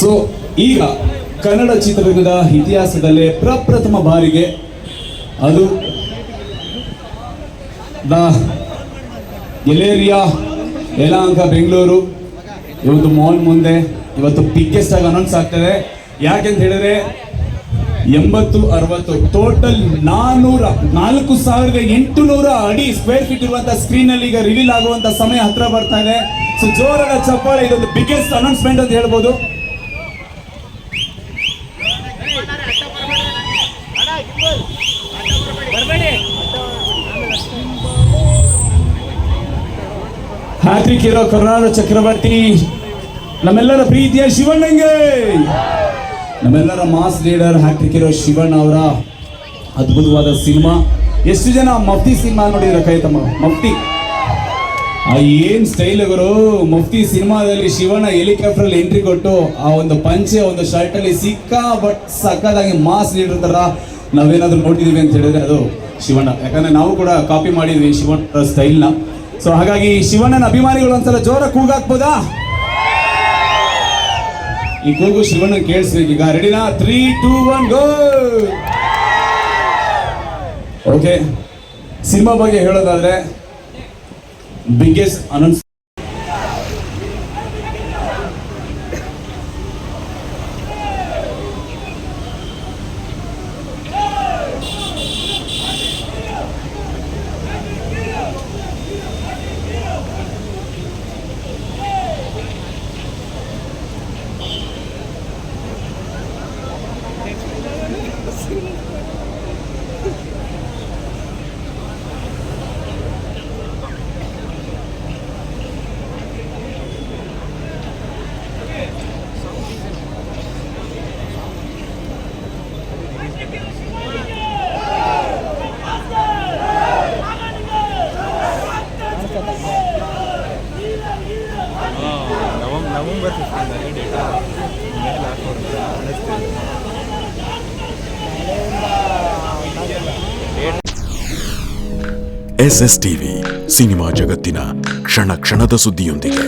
So ಈಗ ಕನ್ನಡ ಚಿತ್ರರಂಗದ ಇತಿಹಾಸದಲ್ಲೇ ಪ್ರಪ್ರಥಮ ಬಾರಿಗೆ ಅದು ದ ಗೆಲೇರಿಯಾ ಯಲಹಂಕ ಬೆಂಗಳೂರು ಇವತ್ತು ಮಾಲ್ ಮುಂದೆ ಇವತ್ತು ಬಿಗ್ಗೆಸ್ಟ್ ಆಗಿ ಅನೌನ್ಸ್ ಆಗ್ತದೆ. ಯಾಕೆಂತ ಹೇಳಿದ್ರೆ 80-60 ಟೋಟಲ್ 4,800 ಅಡಿ ಸ್ಕ್ವೇರ್ ಫೀಟ್ ಇರುವಂತಹ ಸ್ಕ್ರೀನ್ ಅಲ್ಲಿ ಈಗ ರಿಲೀಲ್ ಆಗುವಂತ ಸಮಯ ಹತ್ರ ಬರ್ತಾ ಇದೆ. ಸೊ ಜೋರಾದ ಚಪ್ಪಾಳೆ, ಇದೊಂದು ಬಿಗ್ಗೆಸ್ಟ್ ಅನೌನ್ಸ್ಮೆಂಟ್ ಅಂತ ಹೇಳ್ಬೋದು. ಹ್ಯಾಟ್ರಿಕ್ ಹೀರೋ ಕರುನಾಡ ಚಕ್ರವರ್ತಿ ನಮ್ಮೆಲ್ಲರ ಪ್ರೀತಿಯ ಶಿವಣ್ಣಂಗೆ, ನಮ್ಮೆಲ್ಲರ mass leader hattrick hero Shivanna ಅವರ ಅದ್ಭುತವಾದ ಸಿನಿಮಾ. ಎಷ್ಟು ಜನ ಮಫ್ತಿ ಸಿನಿಮಾ ನೋಡಿದ್ರೆ ಕೈ ತಮ್ಮ? ಮಫ್ತಿ ಏನ್ ಸ್ಟೈಲ್ ಗುರು. ಮಫ್ತಿ ಸಿನಿಮಾದಲ್ಲಿ ಶಿವಣ್ಣ ಹೆಲಿಕಾಪ್ಟರ್ ಅಲ್ಲಿ ಎಂಟ್ರಿ ಕೊಟ್ಟು ಆ ಒಂದು ಪಂಚೆ ಒಂದು ಶರ್ಟ್ ಅಲ್ಲಿ ಬಟ್ ಸಕ್ಕದಾಗಿ ಮಾಸ್ ಲೀಡರ್ ತರ ನಾವೇನಾದ್ರೂ ನೋಡಿದೀವಿ ಅಂತ ಹೇಳಿದ್ರೆ ಅದು ಶಿವಣ್ಣ. ಯಾಕಂದ್ರೆ ನಾವು ಕೂಡ ಕಾಪಿ ಮಾಡಿದ್ವಿ ಶಿವಣ್ಣ ಸ್ಟೈಲ್ ನ. ಸೊ ಹಾಗಾಗಿ ಶಿವಣ್ಣನ ಅಭಿಮಾನಿಗಳು ಒಂದ್ಸಲ ಜೋರ ಕೂಗಾಕ್ಬೋದಾ? ಈ ಕೂಗು ಶಿವಣ್ಣ ಕೇಳಿಸ್ಬೇಕು. ಈಗ ರೆಡಿನಾ? 3, 2, 1 ಗೋ. ಓಕೆ, ಸಿನಿಮಾ ಬಗ್ಗೆ ಹೇಳೋದಾದ್ರೆ ಬಿಗ್ಗೆಸ್ಟ್ ಅನೌನ್ಸ್ ನವೆಂಬರ್ 15 ಡೇಟಾ ಮೇಲೆ SSTV ಸಿನಿಮಾ ಜಗತ್ತಿನ ಕ್ಷಣ ಕ್ಷಣದ ಸುದ್ದಿಯೊಂದಿಗೆ.